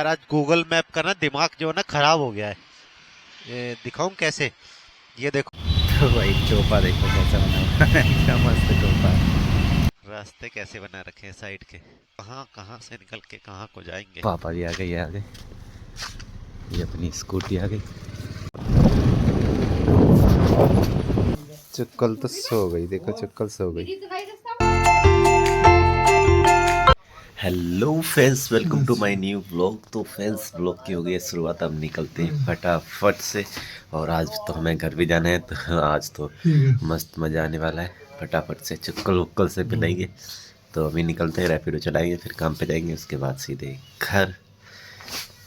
यार आज Google map का ना दिमाग जो है ना खराब हो गया है। ये दिखाऊं कैसे? ये देखो। तो भाई चोपा देखो कैसा बना हुआ है। क्या मस्त चोपा है। रास्ते कैसे बना रखे हैं साइड के, कहाँ कहाँ से निकल के कहाँ को जाएंगे। पापा जी आ गए, ये आ गए, ये अपनी स्कूटी आ गई। चक्कल तो सो गई, देखो चक्कल सो गई। Hello friends, welcome to my new blog. तो फ्रेंड्स, ब्लॉग की हो गई है शुरुआत, अब निकलते हैं फटाफट से। और आज तो हमें घर भी जाना है, तो आज तो मस्त मज़ा आने वाला है। फटाफट से चक्कल उक्कल से पिलाएंगे। तो अभी निकलते हैं, रैपिडो चलाएंगे, फिर काम पे जाएंगे, उसके बाद सीधे घर।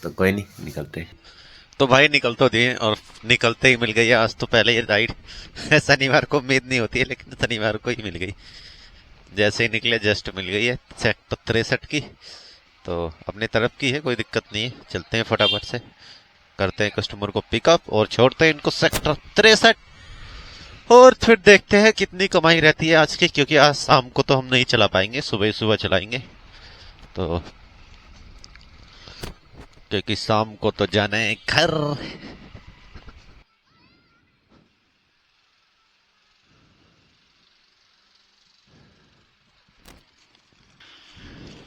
तो कोई नहीं, निकलते हैं। तो भाई निकल तो दिए और निकलते ही मिल गई आज तो पहले ये राइड। शनिवार को उम्मीद नहीं होती है लेकिन शनिवार को ही मिल गई। जैसे ही निकले जस्ट मिल गई है सेक्टर 63 की। तो अपनी तरफ की है, कोई दिक्कत नहीं है। चलते हैं फटाफट से, करते हैं कस्टमर को पिकअप और छोड़ते हैं इनको सेक्टर 63। और फिर देखते हैं कितनी कमाई रहती है आज की, क्योंकि आज शाम को तो हम नहीं चला पाएंगे, सुबह ही सुबह चलाएंगे। तो क्योंकि शाम को तो जाना है घर।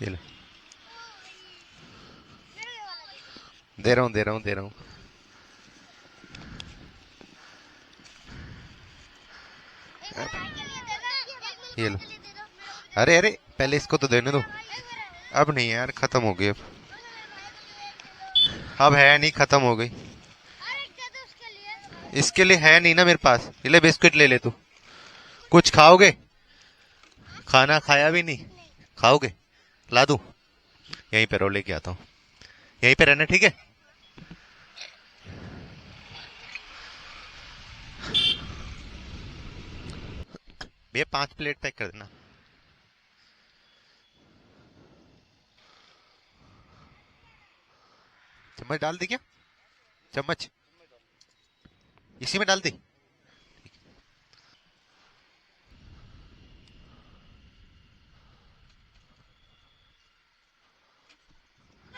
ये ले, दे रहा हूँ दे रहा हूँ दे रहा हूँ। ये लो। अरे अरे पहले इसको तो देने दो। अब नहीं यार, खत्म हो गई अब है नहीं, खत्म हो गई। इसके लिए है नहीं ना मेरे पास। ये ले बिस्किट ले ले तू। कुछ खाओगे? खाना खाया भी नहीं, खाओगे? ला दूं? यहीं पे रो, लेके आता हूँ। यहीं पे रहना, ठीक है? भैया 5 प्लेट पैक कर देना। चम्मच डाल दी क्या? चम्मच इसी में डाल दी।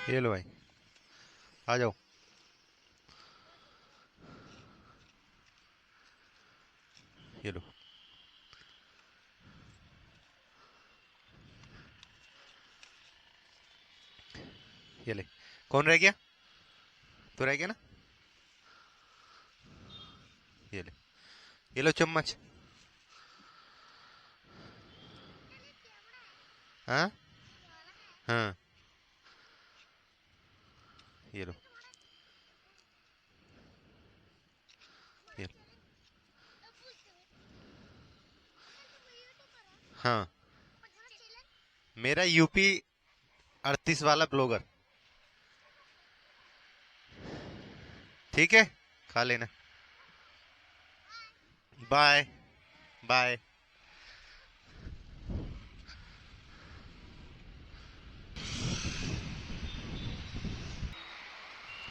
ये लो भाई, आ जाओ। ये लो। ये ले। कौन रह गया? तो रह गया ना। ये ले। ये लो चम्मच। हाँ हाँ। ये लो। ये लो। हाँ, मेरा यूपी 38 वाला ब्लॉगर। ठीक है, खा लेना। Bye bye.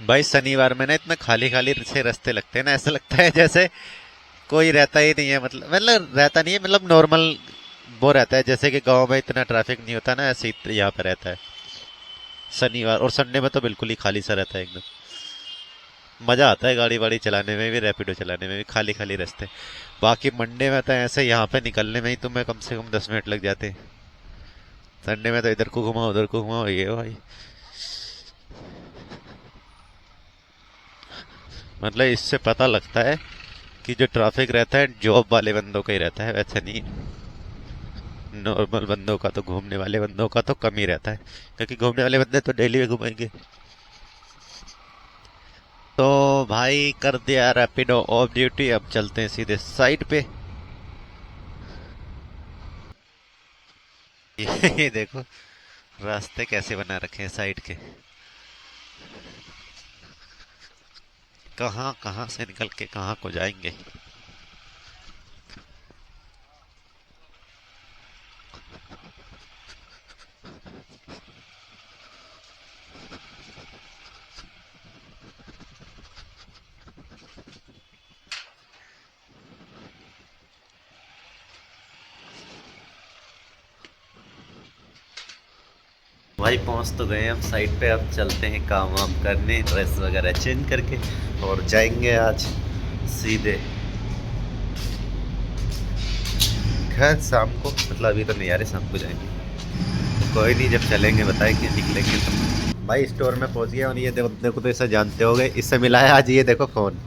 भाई शनिवार में ना इतना खाली खाली से रास्ते लगते हैं ना, ऐसा लगता है जैसे कोई रहता ही नहीं है। मतलब रहता नहीं है, मतलब नॉर्मल वो रहता है। जैसे कि गांव में इतना ट्रैफिक नहीं होता ना, ऐसे ही यहाँ पे रहता है। शनिवार और संडे में तो बिल्कुल ही खाली सा रहता है एकदम। मजा आता है गाड़ी वाड़ी चलाने में भी, रैपिडो चलाने में भी, खाली खाली रास्ते। बाकी मंडे में तो ऐसे यहाँ पे निकलने में ही तुम्हें कम से कम 10 मिनट लग जाते हैं। संडे में तो इधर को घुमाओ उधर को घुमाओ, ये भाई मतलब इससे पता लगता है कि जो ट्रैफिक रहता है जॉब वाले बंदों का ही रहता है, वैसे नहीं। नॉर्मल बंदों का तो, घूमने वाले बंदों का तो कम ही रहता है, क्योंकि घूमने वाले बंदे तो डेली में घूमेंगे। तो भाई कर दिया रैपिडो ऑफ ड्यूटी, अब चलते हैं सीधे साइड पे। ये देखो रास्ते कैसे बना रखे हैं साइड के, कहाँ कहाँ से निकल के कहाँ को जाएंगे। भाई पहुंच तो गए हम साइट पे, अब चलते हैं काम वाम करने, ड्रेस वगैरह चेंज करके और जाएंगे आज सीधे घर शाम को। मतलब अभी तो नहीं आ रहे, शाम को जाएंगे। तो कोई नहीं, जब चलेंगे बताएंगे, निकलेंगे तो। भाई स्टोर में पहुंच गया और ये देखो तो इसे जानते होगे, इससे मिला है आज। ये देखो फ़ोन,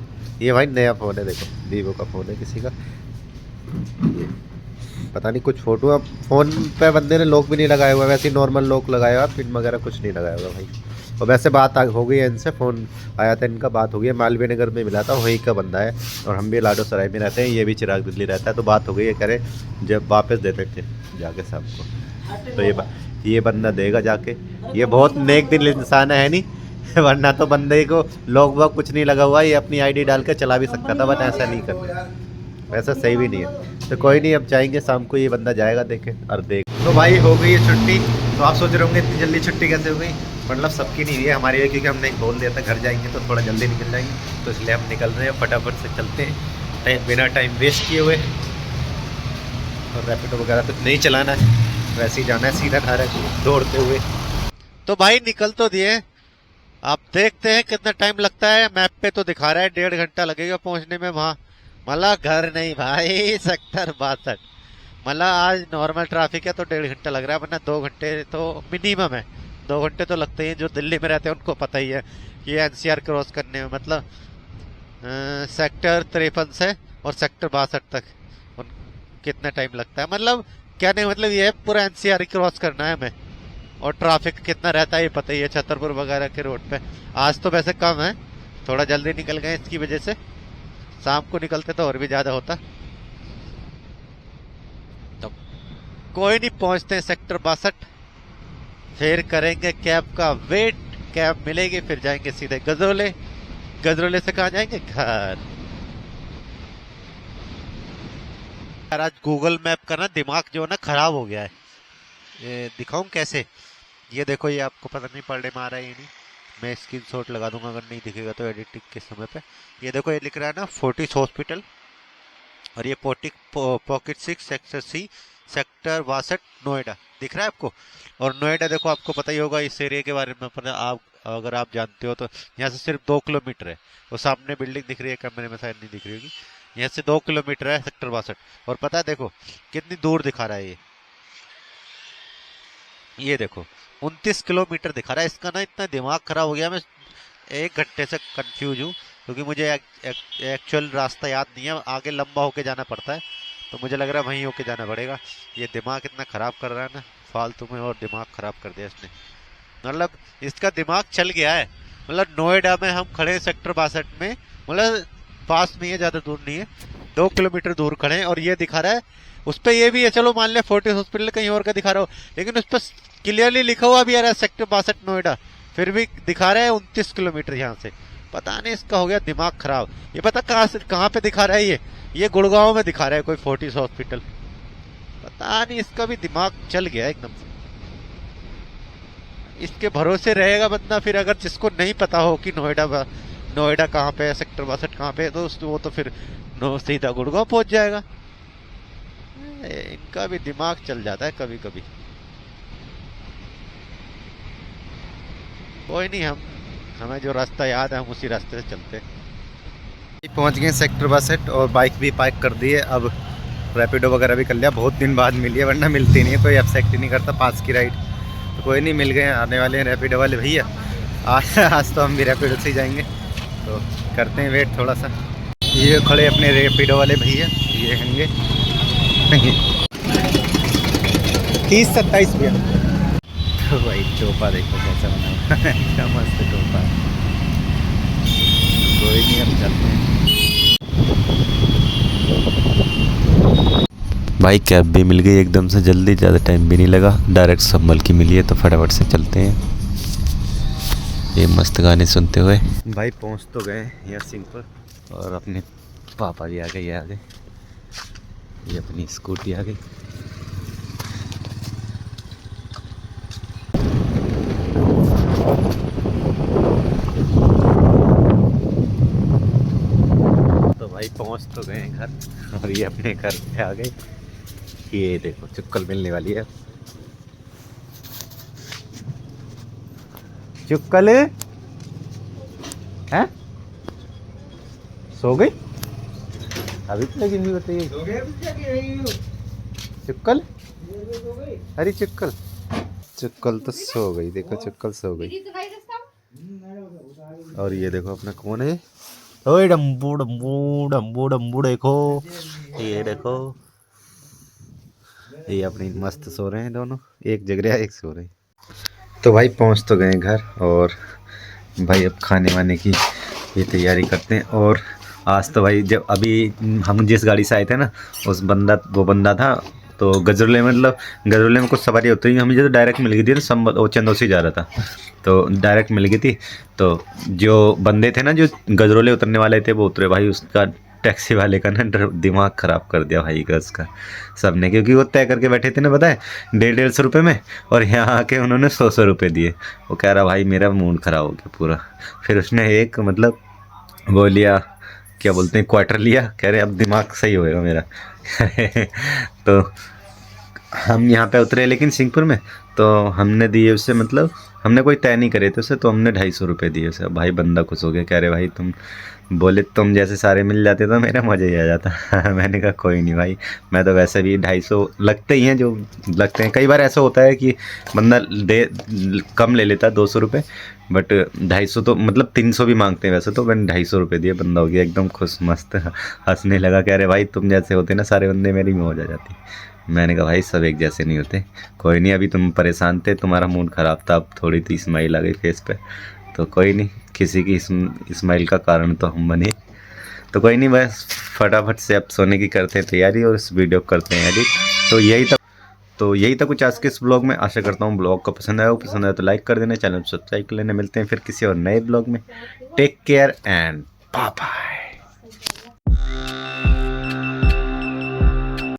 ये भाई नया फ़ोन है, देखो वीवो का फ़ोन है किसी का। ये पता नहीं कुछ फोटो, अब फ़ोन पे बंदे ने लॉक भी नहीं लगाया हुआ, वैसे ही नॉर्मल लॉक लगाया हुआ, पिन वगैरह कुछ नहीं लगाया हुआ भाई। और वैसे बात हो गई है इनसे, फ़ोन आया था इनका, बात हो गई है। मालवीय नगर में मिला था, वहीं का बंदा है और हम भी लाडो सराय में रहते हैं, ये भी चिराग दिल्ली रहता है। तो बात हो गई है, करे जब वापस देते थे जाके शाम को, तो ये बंदा देगा जाके। ये बहुत नेक दिल इंसान है नहीं वरना तो बंदे को लॉक वॉक कुछ नहीं लगा हुआ, ये अपनी आईडी डाल कर चला भी सकता था, बट ऐसा नहीं करता, वैसा सही भी नहीं है। तो कोई नहीं, अब जाएंगे शाम को, ये बंदा जाएगा देखे और देख। तो भाई हो गई है छुट्टी। तो आप सोच रहे होंगे इतनी जल्दी छुट्टी कैसे हो गई, मतलब सबकी नहीं हुई है, हमारी है, क्योंकि हमने बोल दिया था घर जाएंगे तो थोड़ा जल्दी निकल जाएंगे, तो इसलिए हम निकल रहे हैं, फटाफट से चलते हैं, बिना टाइम वेस्ट किए हुए। और रैपिडो वगैरह तो नहीं चलाना है, वैसे ही जाना है सीधा डायरेक्ट दौड़ते हुए। तो भाई निकल तो दिए, आप देखते हैं कितना टाइम लगता है। मैप पे तो दिखा रहा है 1.5 घंटा लगेगा पहुंचने में वहां। मतलब घर नहीं भाई, सेक्टर 62। मतलब आज नॉर्मल ट्रैफिक है तो 1.5 घंटा लग रहा है, वरना 2 घंटे तो मिनिमम है। 2 घंटे तो लगते हैं, जो दिल्ली में रहते हैं उनको पता ही है कि एनसीआर क्रॉस करने में, मतलब सेक्टर 53 से और सेक्टर 62 तक कितना टाइम लगता है। मतलब क्या नहीं, मतलब ये पूरा एनसीआर क्रॉस करना है हमें। और ट्रैफिक कितना रहता है ये पता ही है छतरपुर वगैरह के रोड पे। आज तो वैसे कम है, थोड़ा जल्दी निकल गए इसकी वजह से, शाम को निकलते तो और भी ज्यादा होता। तो कोई नहीं, पहुंचते हैं सेक्टर 62, फिर करेंगे कैब का वेट। कैब मिलेगी फिर जाएंगे सीधे गजरोले। गजरोले से कहाँ जाएंगे, घर। यार आज गूगल मैप का ना दिमाग जो है ना खराब हो गया है। ये दिखाऊं कैसे, ये देखो, ये आपको पता नहीं पढ़ने में आ रहा है ये नहीं, मैं स्क्रीनशॉट लगा दूंगा अगर नहीं दिखेगा तो एडिटिंग के समय पे। ये देखो, ये लिख रहा है ना फोर्टिस हॉस्पिटल, और ये pocket 6 sector C, sector 62, Noida दिख रहा है आपको। और नोएडा देखो, आपको पता ही होगा इस एरिया के बारे में, पता आप अगर आप जानते हो तो। यहाँ से सिर्फ 2 किलोमीटर है, वो सामने बिल्डिंग दिख रही है, कैमरे में शायद नहीं दिख रही होगी। यहाँ से 2 किलोमीटर है सेक्टर 62। और पता है देखो कितनी दूर दिखा रहा है ये देखो 29 किलोमीटर दिखा रहा है। इसका ना इतना दिमाग खराब हो गया, मैं 1 घंटे से कंफ्यूज हूँ, क्योंकि मुझे एक्चुअल रास्ता याद नहीं है, आगे लंबा होके जाना पड़ता है, तो मुझे लग रहा है वहीं होके जाना पड़ेगा। ये दिमाग इतना खराब कर रहा है ना फालतू में, और दिमाग खराब कर दिया इसने, मतलब इसका दिमाग चल गया है। मतलब नोएडा में हम खड़े सेक्टर 62 में, मतलब पास में है, ज्यादा दूर नहीं है, 2 किलोमीटर दूर खड़े हैं, और ये दिखा रहा है उस पर। ये भी है, चलो मान लिया फोर्टिस हॉस्पिटल कहीं और का दिखा रहा हो, लेकिन उस पर क्लियरली लिखा हुआ भी आ रहा है सेक्टर 62 नोएडा, फिर भी दिखा रहा है 29 किलोमीटर यहाँ से। पता नहीं इसका हो गया दिमाग खराब। ये पता कहाँ पे दिखा रहा है, ये गुड़गांव में दिखा रहा है कोई फोर्टिस हॉस्पिटल। पता नहीं, इसका भी दिमाग चल गया एकदम से। इसके भरोसे रहेगा बंदा फिर, अगर जिसको नहीं पता हो कि नोएडा कहाँ पे है, सेक्टर 62 कहाँ पे है, तो वो तो फिर सीधा गुड़गांव पहुंच जाएगा। इनका भी दिमाग चल जाता है कभी कभी। कोई नहीं, हमें जो रास्ता याद है हम उसी रास्ते से चलते हैं। पहुंच गए सेक्टर 62 और बाइक भी पार्क कर दी है। अब रैपिडो वगैरह भी कर लिया, बहुत दिन बाद मिली है, वरना मिलती नहीं है, कोई एक्सेप्ट ही नहीं करता पास की राइड। तो कोई नहीं, मिल गए, आने वाले हैं रैपिडो वाले भैया। आज तो हम भी रैपिडो से ही जाएंगे, तो करते हैं वेट थोड़ा सा। ये खड़े अपने रैपिडो वाले भैया, ये होंगे 30-27 भैया। तो भाई टोपा देखो कैसा बना हुआ क्या मस्त टोपा। कोई नहीं, अब चलते हैं। भाई कैब भी मिल गई एकदम से जल्दी, ज़्यादा टाइम भी नहीं लगा, डायरेक्ट संभल की मिली है, तो फटाफट से चलते हैं ये मस्त गाने सुनते हुए। भाई पहुंच तो गए यहाँ सिंह पर, और अपने पापा भी आ गए, ये आ गए, ये अपनी स्कूटी आ गई। तो भाई पहुंच तो गए घर, और ये अपने घर पे आ गए। ये देखो चुक्कल मिलने वाली है। चुक्कल है, सो गई अभी तो लगी नहीं बताइए। चुक्कल, अरे चुक्कल, चुक्कल तो सो गई, देखो चुक्कल सो गई। और ये देखो अपना कौन है, ओए डम्बू डम्बू डम्बू डम्बू, देखो ये देखो, ये अपनी मस्त सो रहे हैं दोनों, एक जग रहा है एक सो रहे हैं। तो भाई पहुंच तो गए घर, और भाई अब खाने वाने की ये तैयारी करते हैं। और आज तो भाई जब अभी हम जिस गाड़ी से आए थे ना, वो बंदा था तो गजरोले, मतलब गजरोले में कुछ सवारी होती है, हमें जो डायरेक्ट मिल गई थी ना, वो चंदौसी जा रहा था तो डायरेक्ट मिल गई थी। तो जो बंदे थे ना जो गजरोले उतरने वाले थे वो उतरे, भाई उसका टैक्सी वाले का ना दिमाग ख़राब कर दिया भाई का उसका सबने, क्योंकि वो तय करके बैठे थे ना, पता है 150 रुपये में, और यहाँ आके उन्होंने 100 रुपये दिए। वो कह रहा भाई मेरा मूड ख़राब हो गया पूरा। फिर उसने एक मतलब वो लिया, क्या बोलते हैं, क्वार्टर लिया, कह रहे अब दिमाग सही होएगा मेरा। तो हम यहाँ पे उतरे लेकिन सिंहपुर में, तो हमने दिए उससे, मतलब हमने कोई तय नहीं करे थे उससे, तो हमने 250 रुपये दिए उसे। भाई बंदा खुश हो गया, कह रहे भाई तुम बोले तुम जैसे सारे मिल जाते तो मेरा मज़ा ही आ जाता। मैंने कहा कोई नहीं भाई, मैं तो वैसे भी 250 लगते ही हैं जो लगते हैं। कई बार ऐसा होता है कि बंदा कम ले लेता है 200 रुपये, बट 250 तो मतलब 300 भी मांगते हैं वैसे तो। मैंने 250 रुपये दिए, बंदा हो गया एकदम खुश, मस्त हंसने लगा, कह रहे भाई तुम जैसे होते ना सारे बंदे मेरी मौज आ जाती। मैंने कहा भाई सब एक जैसे नहीं होते, कोई नहीं, अभी तुम परेशान थे, तुम्हारा मूड ख़राब था, अब थोड़ी सी स्माइल आ गई फेस पे, तो कोई नहीं, किसी की स्माइल का कारण तो हम बने। तो कोई नहीं, बस फटाफट से अब सोने की करते हैं तैयारी और इस वीडियो को करते हैं एडिट। तो यही था कुछ आज के इस ब्लॉग में। आशा करता हूँ ब्लॉग को पसंद आया तो लाइक कर देना, चैनल सब्सक्राइब कर लेना। मिलते हैं फिर किसी और नए ब्लॉग में। Take care and bye bye.